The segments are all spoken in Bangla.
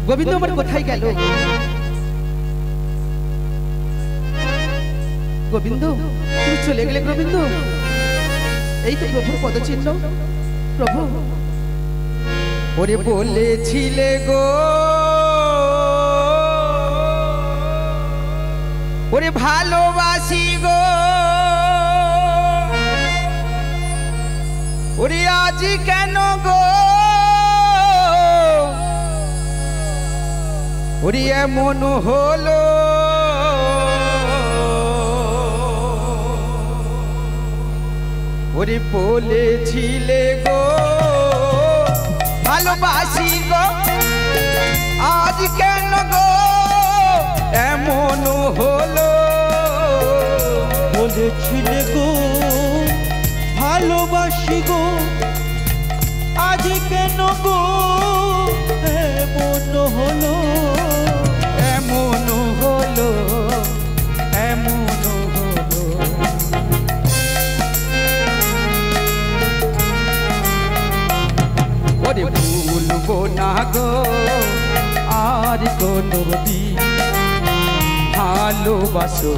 গোবিন্দ আমার কোথায় গেল? গোবিন্দ তুমি চলে গেলে গোবিন্দ? এই তো প্রভুর পদচিহ্ন। প্রভু ওরে বলেছিলে গো, ওরে ভালোবাসি গো, ওরে আজ কেন গো ওরে এমন হলো? ওরে বলেছিলে গো ভালোবাসি গো, আজ কেন গো এমন হলো? বলেছিলে গো ভালোবাসি গো, আজ কেন গো এমন হলো? এমন হলো, এমন হলো। ওরে ভুলবো না গো আর কোনদিন, ভালোবাসো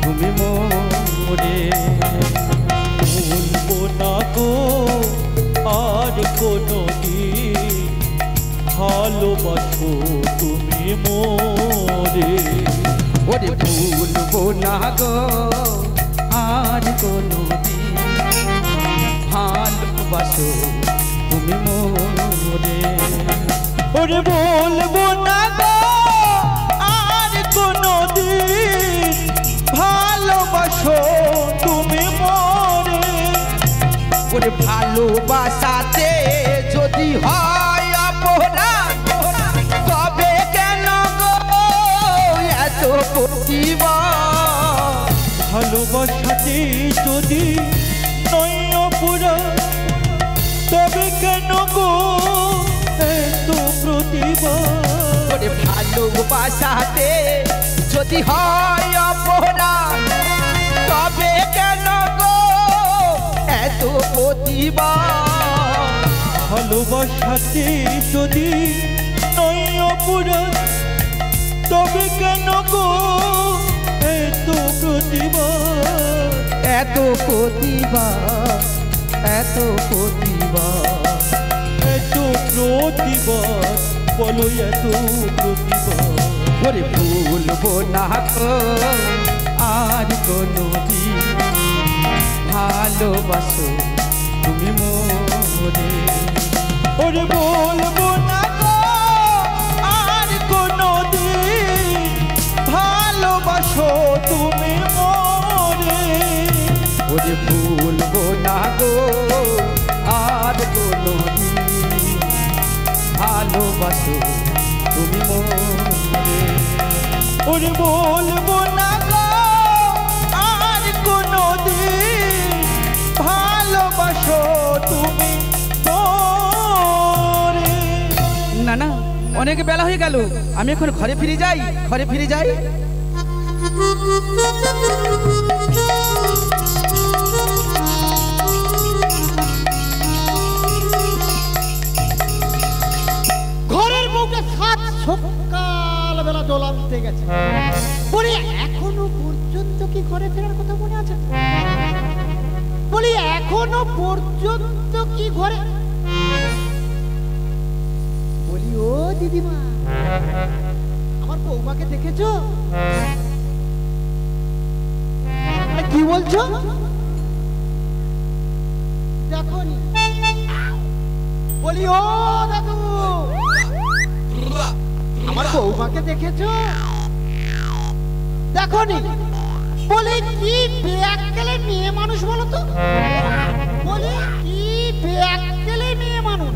তুমি মোরে। ভুলবো না গো আর কোনদিন, ভালোবাসো তুমি মোরে। ওরে ভুলবো না গো আর কোনদিন, ভালোবাসো তুমি মোরে। ওরে বলবো না গো আর কোনদিন, ভালোবাসো তুমি মোরে। ওরে ভালোবাসাতে যদি হয় অপরাধ, তবে কেন গো এত প্রতিবাদ? ভালোবাসাতে যদি নয় অপরাধ, তবে কেন গো এত প্রতিবাদ? ওরে ভালোবাসাতে যদি হয় অপরাধ, তবে কেন গো এত প্রতিবাদ? ভালোবাসাতে যদি নয় অপরাধ, তবে কেন গো এত প্রতিবাদ? এত প্রতিবাদ, এত প্রতিবাদ, এত প্রতিবাদ, বলো এত প্রতিবাদ। ওরে ভুলবো না গো আর কোনদিন, ভালোবাসো তুমি মোরে। ওরে বলবো না গো আর কোনদিন, ভালোবাসো তুমি মোরে। ওরে ভুলবো না গো আর কোনদিন, ভালোবাসো তুমি মোরে। ওরে বলবো না গো আর কোনদিন, ভালোবাসো তুমি মোরে। না না, অনেক বেলা হয়ে গেল, আমি এখন ঘরে ফিরে যাই, ঘরে ফিরে যাই। ঘরের বউকে সাত সকাল বেলা জল আনতে গেছে, বলি এখনো পর্যন্ত কি ঘরে ফেরার কথা মনে আছে? বলি এখনো পর্যন্ত কি ঘরে? বলি ও দিদিমা, আমার বৌমাকে দেখেছো? কি বলছো? দেখোনি? বলি ও দাদু, আমার বৌমাকে দেখেছো? দেখোনি? বলি কি বেয়াক্কেলে মেয়ে মানুষ বলো তো? বলি কি বেয়াক্কেলে মেয়ে মানুষ?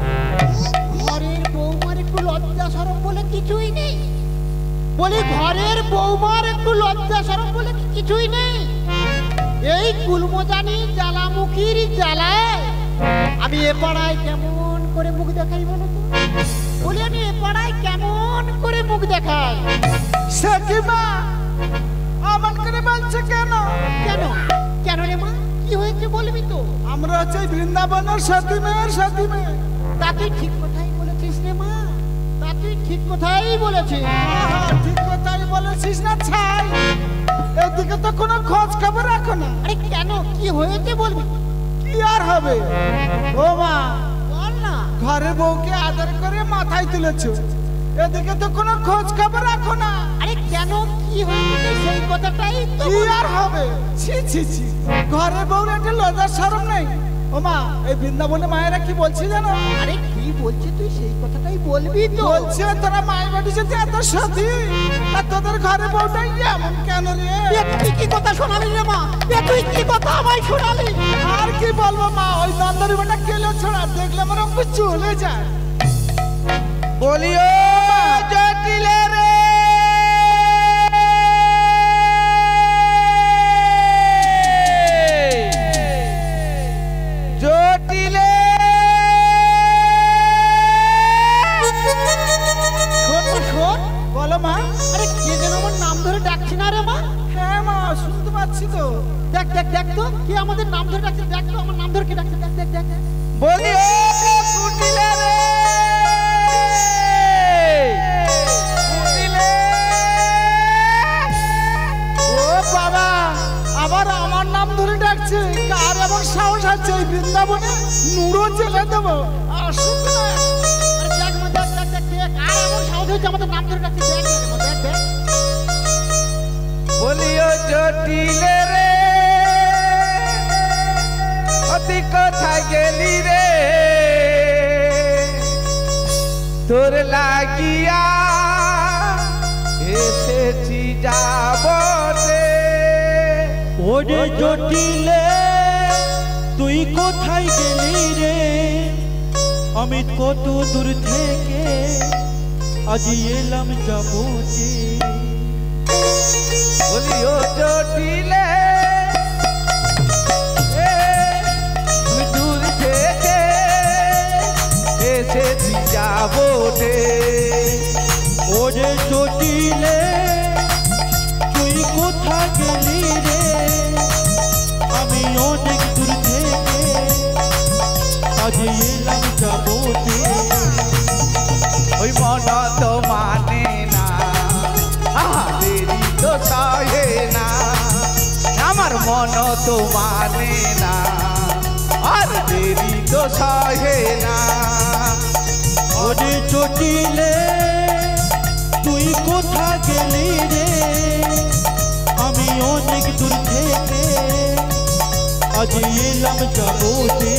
ঘরের বৌমার একটু লজ্জা শরম বলে কিছুই নেই। বলি ঘরের বৌমার একটু লজ্জা শরম বলে কিছুই নেই। এই কুলমজানি জ্বালামুখীর জ্বালায় আমি এ পাড়ায় কেমন করে মুখ দেখাই বলো তো? বলি আমি এ পাড়ায় কেমন করে মুখ দেখাই? সখিমা আমার করে বলছে কেন? কেন কেন রে মা, কি হয়েছে বলবি তো? আমরা হচ্ছে বৃন্দাবনের সতী মেয়ের সতী মেয়ে। তা তুই ঠিক কথাই বলেছিস রে মা। তা তুই ঠিক কথাই বলেছিস। ঠিক কথাই বলেছিস না ছাই, এদিকে তো কোনো খোঁজ খবর রাখো না। আরে কেন, কি হয়েছে বলবি? কি আর হবে ও মা, বল না। ঘরের বউকে আদর করে মাথায় তুলেছো, এদিকে তো কোনো খোঁজ খবর রাখো না। আরে কেন, কি হয়েছে সেই কথাটাই তো কি আর হবে, ছি ছি ছি, ঘরের বউর একটা লজ্জার শরম নেই। ও মা, এই বৃন্দাবনে মায়েরা কি বলছে জানো? আরে কি বলছে তুই সেই কথাটাই বলবি তো? বলছে তোরা মায়ের বাড়ি যেতে এত সাথী, আর তোদের ঘরে বউটাই এমন কেন রে? তুই কি কথা শোনালি রে মা? তুই কি কথা আমায় শোনালি? আর কি বলবো মা, ওই নন্দরি বেটা কেলে ছড়া দেখলে আমার অঙ্ক চলে যায়। বলিও জটিলে রে, জটিলে শোন মা, শোন। বলো মা। আরে কে যেন আমার নাম ধরে ডাকছে না রে মা? হ্যাঁ মা, শুনতে পাচ্ছি তো। দেখ দেখ দেখ তো, কে আমাদের নাম ধরে ডাকছে, দেখ তো আমার নাম ধরে কে ডাকছে, দেখ দেখ দেখ দেখ। বলিও কুটিলে রে, কুটিলে। ও বাবা, আবার আমার নাম ধরে ডাকছে। কার এমন সাহস আছে এই বৃন্দাবনে নুড়ো জেলে দেবো? আসুক না। আরে দেখ মা, দেখ দেখ দেখ, কে কার এমন সাহস হয়েছে আমাদের নাম ধরে ডাকছে, দেখ না রে মা, দেখ দেখ। বলিও জটিলে রে, অতি কোথায় গেলি রে, তোর লাগিয়া এসেছি যাব রে। ওরে জটিলে, তুই কোথায় গেলি রে? আমি কত দূর থেকে আজ এলাম যাবো যে। বলিও জটিলে, তুই দূর থেকে এসেছি যাব রে। ওরে জটিলে, তুই কোথায় গেলি রে? আমি অনেক দূর থেকে আজ এলাম যাবো যে। ওই মন তো মানে না, দেরি তো সহে না, আমার মন তো মানে না, আর দেরি তো সহে না। ওরে জটিলে, তুই কোথায় গেলি রে? আমি অনেক দূর থেকে আজ এলাম যাবো যে।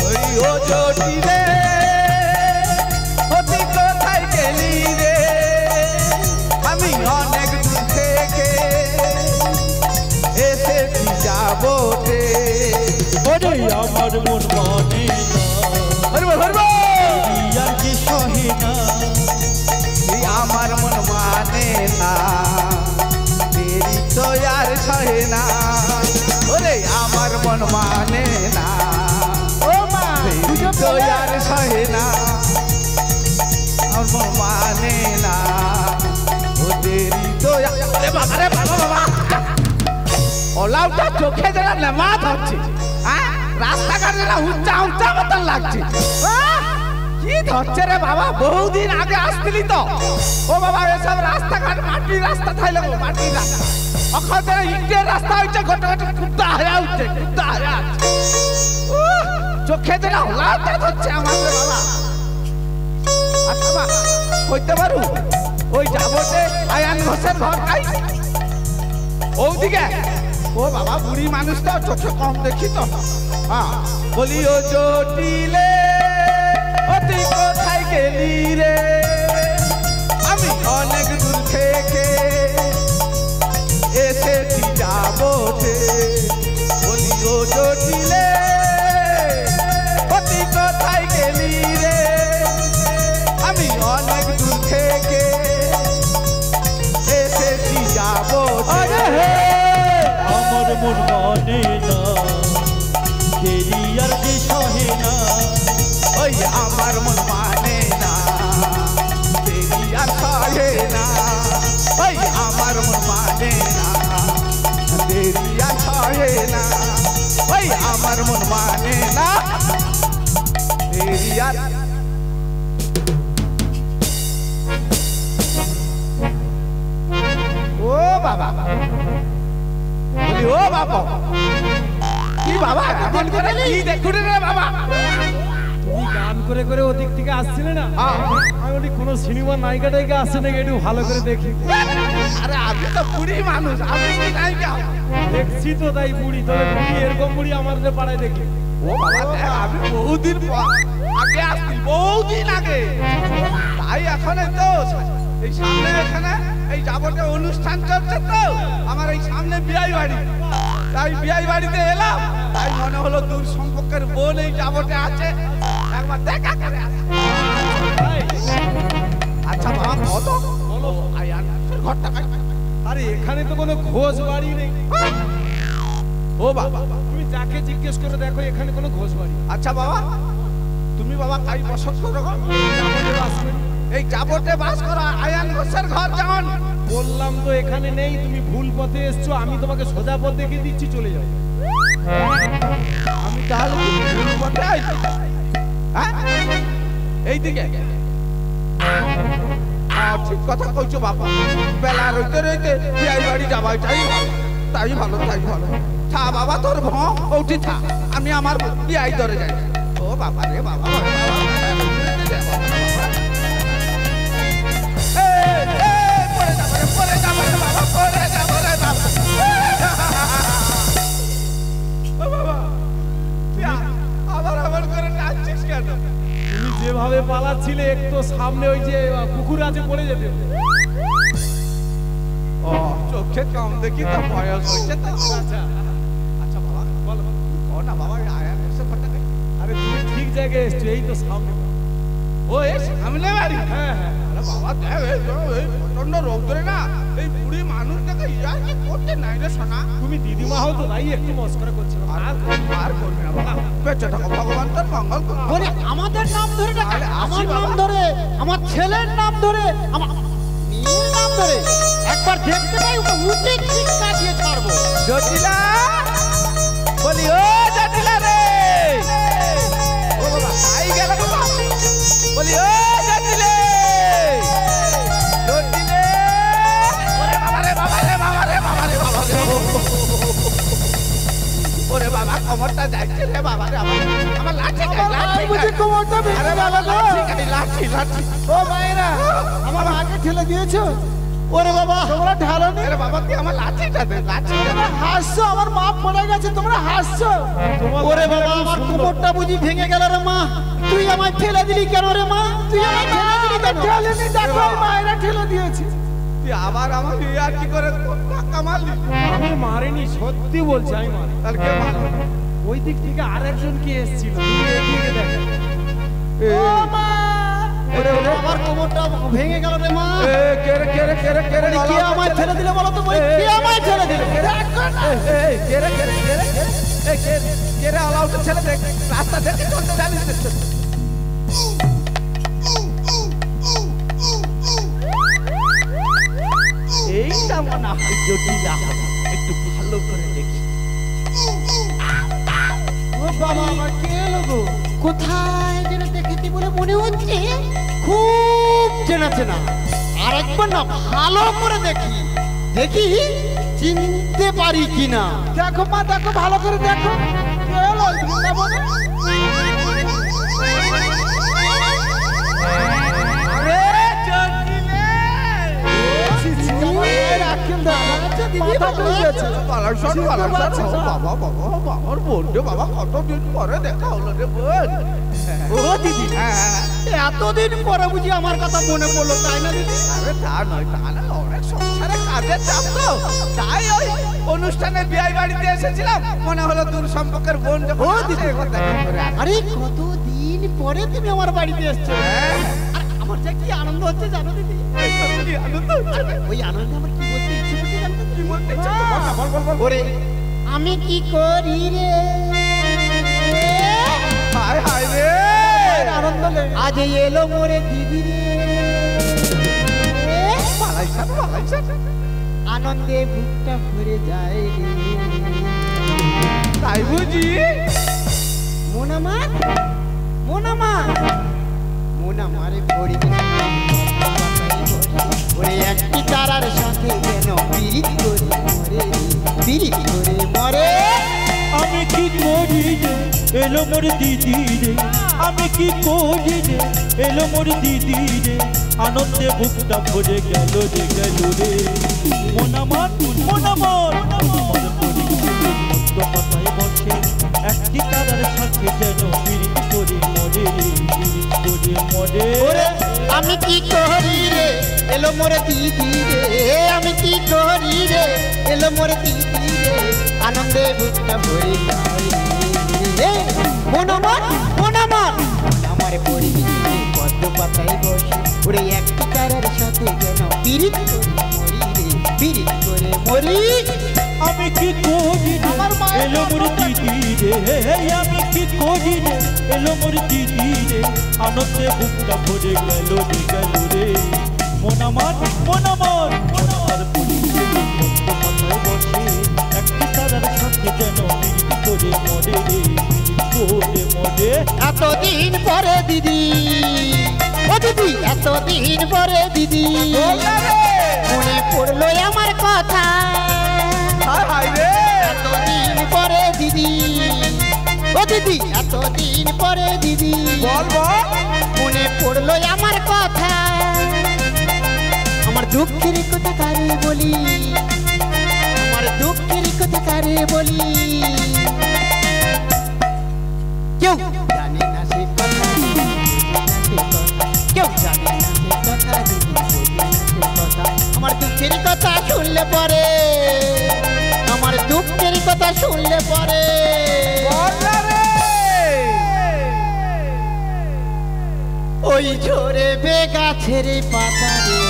ওই ও জটিলে, তুই কোথায় গেলি রে? আমি অনেক দূর থেকে এসেছি যাব রে। ওরে আমার মন মানে না, হরবো হরবো, আর যে সহে না। এই আমার মন মানে না, দেরি তো আর সহে না। ওরে আমার মন মানে না, ও মা, দেরি তো আর সহে না, আমার মন মানে না, ও দেরি তো আরে বাবা রে বাবা বাবা, ওলাউটা চোখে যেটা নেমা ধরছে, হ্যাঁ রাস্তাঘাটে না উচ্চা উচ্চা মতন লাগছে। কি ধরছে রে বাবা, বহুদিন আগে আসছিলি তো। ও বাবা, এসব রাস্তাঘাট মাটির রাস্তা থাইলে মাটির রাস্তা, অখন ইটের রাস্তা হচ্ছে, ঘটে ঘটে কুত্তা হারা উঠছে, কুত্তা হারা। চোখে যেটা ওলাউটা ধরছে আমার রে বাবা। আচ্ছা মা, কইতে পারু ওই যাবতে আয়ান ঘোষের ঘর খাই ওদিকে? ও বাবা, বুড়ি মানুষ তো, চোখে কম দেখি তো। হ্যাঁ, বলি ও জটিলে, তুই কোথায় গেলি রে? আমি অনেক দূর থেকে এসেছি যাব রে। বলি ও জটিলে, তুই কোথায় গেলি রে? আমি অনেক দূর থেকে এসেছি যাব রে। আমার মন মানে না, দেরি আর যে সহে না। ওই আমার মন মানে না, দেরি আর সহে না। ওই আমার মন মানে না, দেরি আর সহে না। ওই আমার মন মানে না, দেরি আর বাবা বলি ও বাবা কি বাবা এমন করে কি দেখুন রে বাবা তুমি গান করে করে ওদিক থেকে আসছিলে না আমি বলি কোনো সিনেমা নায়িকা টাইকা আসছে নাকি একটু ভালো করে দেখি আরে আমি তো বুড়ি মানুষ আমি কি নায়িকা দেখছি তো তাই বুড়ি তবে বুড়ি এরকম বুড়ি আমাদের পাড়ায় দেখি ও বাবা দেখ আমি বহুদিন আগে আসছি বহুদিন আগে তাই এখন তো এই সামনে এখানে এই যাবতীয় অনুষ্ঠান চলছে তো আমার এই সামনে বিয়াই বাড়ি তাই বিয়াই বাড়িতে এলাম তাই মনে হলো দূর সম্পর্কের বোন এই যাবতে আছে একবার দেখা করে আচ্ছা বাবা কত বলো আয়ান ঘরটা আরে এখানে তো কোনো ঘোষ বাড়ি নেই ও বাবা তুমি যাকে জিজ্ঞেস করে দেখো এখানে কোনো ঘোষ বাড়ি আচ্ছা বাবা তুমি বাবা কাই বসত করো এই যাবতে বাস করা আয়ান ঘোষের ঘর যেমন বললাম তো এখানে নেই তুমি ভুল পথে এসছো আমি তোমাকে সোজা পথ দেখিয়ে দিচ্ছি চলে যাও আমি তাহলে ভুল পথে আইছি হ্যাঁ এইদিকে ঠিক কথা কইছো বাবা বেলা রইতে রইতে বিয়াই বাড়ি যাবাই তাই ভালো থা বাবা তোর উঠি থা আমি আমার বিয়াই ধরে যাই ও বাবা রে বাবা পরে যাবো রে বাবা পরে যাবো রে বাবা ও বাবা আবার করে নাচছিস কেন তুমি যেভাবে পালাচ্ছিলে একটু সামনে ওই যে পুকুর আছে পড়ে যেতে ও চোখে কম দেখি তো বয়স হয়েছে তো আচ্ছা বাবা বলো ও না বাবা আয়া এসে ফটা আরে তুমি ঠিক জায়গায় এসছো এই তো সামনে ও এই সামনে বাড়ি হ্যাঁ আরে বাবা দেখ এই প্রচন্ড রৌদ্রে না এই বুড়ি মানুষটাকে ইয়া কি করতে নাই রে সোনা তুমি দিদিমা হও তো তাই একটু মস্করা করছিল আর করবি না বাবা বেঁচে থাকো ভগবান তোর মঙ্গল করুন বলে আমাদের নাম ধরে ডাকে, আমার নাম ধরে, আমার ছেলের নাম ধরে, আমার মেয়ের নাম ধরে একবার দেখতে পাই ওকে উচিত শিক্ষা দিয়ে ছাড়বো। জটিলা বলি ও জটিলা রে ও বাবা আই গেল বাবা বলি ও জটিলে জটিলে ওরে বাবা রে বাবা রে বাবা রে বাবা রে বাবা রে ওরে বাবা কমরটা যাচ্ছে রে বাবা রে আমার লাঠি লাঠি বুঝি কোমরটা ভেঙে গেল গো। লাঠি লাঠি ও মায়েরা আমার আগে ঠেলে দিয়েছো। ওরে বাবা তোমরা ঢালোনি। আরে বাবা কি আমার লাঠিটা দে লাঠিটা তোমরা হাসছো, আমার মা পড়ে গেছে, তোমরা হাসছো। ওরে বাবা আমার কোমরটা বুঝি ভেঙে গেল রে মা। তুই আমায় ঠেলে দিলি কেন রে মা? তুই আমায় ঠেলে দিলি কেন? ঠেলেনি, দেখো মায়েরা ঠেলে দিয়েছে। তুই আবার আমার আর কি করে টাকা মারলি আমি মারিনি সত্যি বলছি আমি মারি তাহলে কে মারলো ওই দিক থেকে আরেকজন কি এসেছিল তুমি এদিকে দেখো ও মা ওরে ওরে আমার কোমরটা ভেঙে গেল রে মা। এ কেরে কেরে কেরে কেরে কে আমায় ঠেলে দিলে বলো তো? কে আমায় ঠেলে দিলে? দেখো না। এই কেরে কেরে কেরে এই কেরে আলাউট ছেলে দেখ রাস্তা দেখে চলতে জানিস এইটা মনে হয় জটিলা হবে একটু ভালো করে দেখি ও বাবা আমার কে লোগো? কোথায় যেন দেখেছি বলে মনে হচ্ছে, খুব চেনা চেনা। আর একবার না ভালো করে দেখি দেখি চিনতে পারি কিনা। দেখো মা দেখো ভালো করে দেখো। কে এলো বৃন্দাবনে? আরে জটিলে আমার আক্কেল দাও। মাথা চলে গেছে। পালাশন বাবা বাবা আমার বোন রে বাবা কতদিন পরে দেখা হলো রে বোন ও দিদি, এতদিন পরে বুঝি আমার কথা মনে পড়লো, তাই না দিদি? আরে তা নয় তা না অনেক সংসারে কাজের চাপ তো তাই ওই অনুষ্ঠানে বিয়ে বাড়িতে এসেছিলাম মনে হলো দূর সম্পর্কের বোন যখন আসে, একবার দেখা করে আসি। আরে কতদিন পরে তুমি আমার বাড়িতে এসছো। হ্যাঁ, আর আমার যে কি আনন্দ হচ্ছে জানো দিদি? এই তো কি আনন্দ হচ্ছে রে। ওই আনন্দে আমার কি বলতে ইচ্ছে করছে জানো তো? কি বলতে ইচ্ছে করছে? বল না, বল, বল, বল। ওরে আমি কি করি রে হায় হায় রে আনন্দ লে আজ এলো মোরে দিদি রে, পালাইছান পালাইছান আনন্দে বুকটা ভরে যায় রে। তাই বুঝি মোনামার মোনামার মোনামারে পড়ি ওরে একটি তার তারার সাথে যেন পিরিত করে মরে পিরিত করে মরে আমি কি করি রে এলো মোর দিদি রে আমি কি করি রে এলো মোর দিদি রে আনন্দে বুকটা ভরে গেল রে মন আমার কথায় বসে একটি তারার সাথে যেন পিরিত করে মরে রে পিরিত করে মরে আমি কি করি রে এলো মোর দিদি রে আমি কি করি রে এলো মোর দিদি রে আনন্দে বুকটা ভরে যায় রে মন আমার পরিচিতি পদ্ম পাতায় বসে ওরে একটি তারার সাথে যেন পিরিত করে মরি রে পিরিত করে মরি আমি কি করি রে এলো মোর দিদি রে আমি কি করি রে এলো মোর দিদি রে আনন্দে বুকটা ভরে গেল রে মন আমার পরিচিতি পদ্ম পাতায় বসে একটি তারার সাথে যেন পিরিত করে মরে রে করে মরে এতদিন পরে দিদি ও দিদি এতদিন পরে দিদি মনে পড়লো আমার কথা এতদিন পরে দিদি ও দিদি এতদিন পরে দিদি মনে পড়লো আমার কথা আমার দুঃখের কথা কারে বলি আমার দুঃখের কথা কারে বলি কেউ জানে না সে কথা কেউ জানে না সে কথা আমার দুঃখের কথা শুনলে পরে আমার দুঃখের কথা শুনলে পরে ওই ঝরে বেগাছের পাতা রে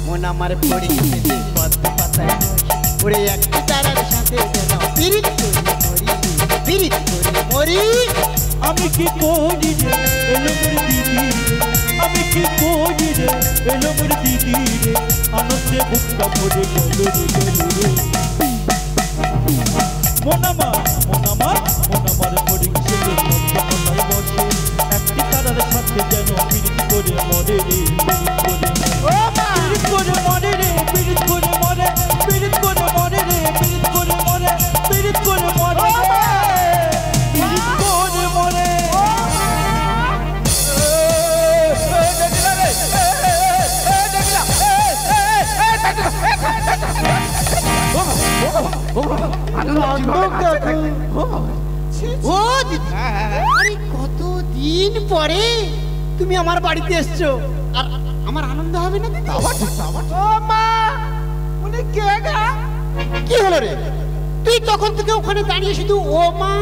মন আমার পরিচিতি পদ্ম পাতায় ওরে একটি তারার সাথে যেন পিরিত করে মরি আমি কি করি রে এলো মোর দিদি রে আমি কি করি রে এলো মোর দিদি রে আনন্দে বুকটা ভরে গেল রে মন আমার পরিচিতি পদ্ম পাতায় বসে একটি তারার সাথে যেন পিরিত করে মরে রে পিরিত করে মরে রে পিরিত করে মরে পিরিত করে মরে রে পিরিত করে মরে পিরিত করে মরে পিরিত করে মরে ও দিদি আরে কতদিন পরে তুমি আমার বাড়িতে এসছো আর আমার আনন্দ হবে না দিদি ও মা উনি কে গা কি হলো রে তুই তখন থেকে ওখানে দাঁড়িয়ে শুধু ও মা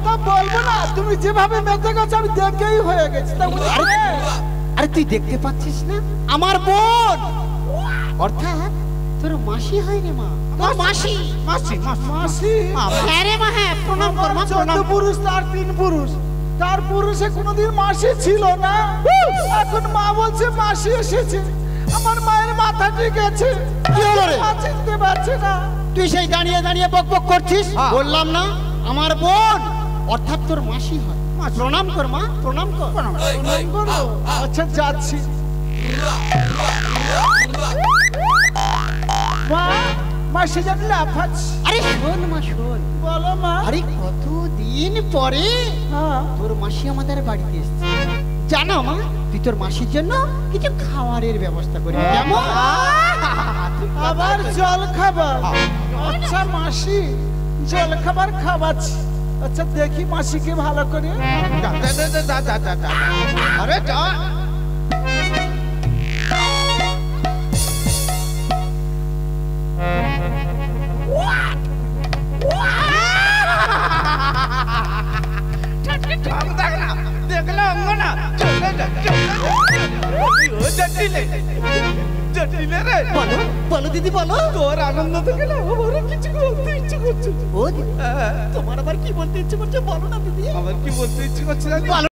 তা বলবো না তুমি যেভাবে মেতে গেছো আমি দেখেই হয়ে গেছি আরে তুই দেখতে পাচ্ছিস না আমার বোন অর্থাৎ তোর মাসি হয় রে মা তোর মাসি হ্যাঁ রে মা হ্যাঁ প্রণাম কর মা প্রণাম পুরুষ তার তিন পুরুষ তার পুরুষে কোনোদিন মাসি ছিল না এখন মা বলছে মাসি এসেছে আমার মায়ের মাথা ঠিক আছে কি হলো রে চিনতে পারছে না তুই সেই দাঁড়িয়ে বকবক করছিস বললাম না আমার বোন অর্থাৎ তোর মাসি হয় প্রণাম কর মা প্রণাম কর আচ্ছা যাচ্ছি মা মাসি জানি লাফাচ্ছি আরে শোন মা শোন বলো মা আরে কতদিন পরে তোর মাসি আমাদের বাড়িতে এসেছে জানো মা তুই তোর মাসির জন্য কিছু খাবারের ব্যবস্থা করবি কেমন আবার জল খাবার আচ্ছা মাসি জল খাবার খাওয়াচ্ছি আচ্ছা দেখি মাসিকে ভালো করে আরে যা বলো দিদি বলো তোর আনন্দ থেকে না আমার কিছু বলতে ইচ্ছে করছে ও তোমার আবার কি বলতে ইচ্ছে করছে বলো না দিদি আমার কি বলতে ইচ্ছে করছে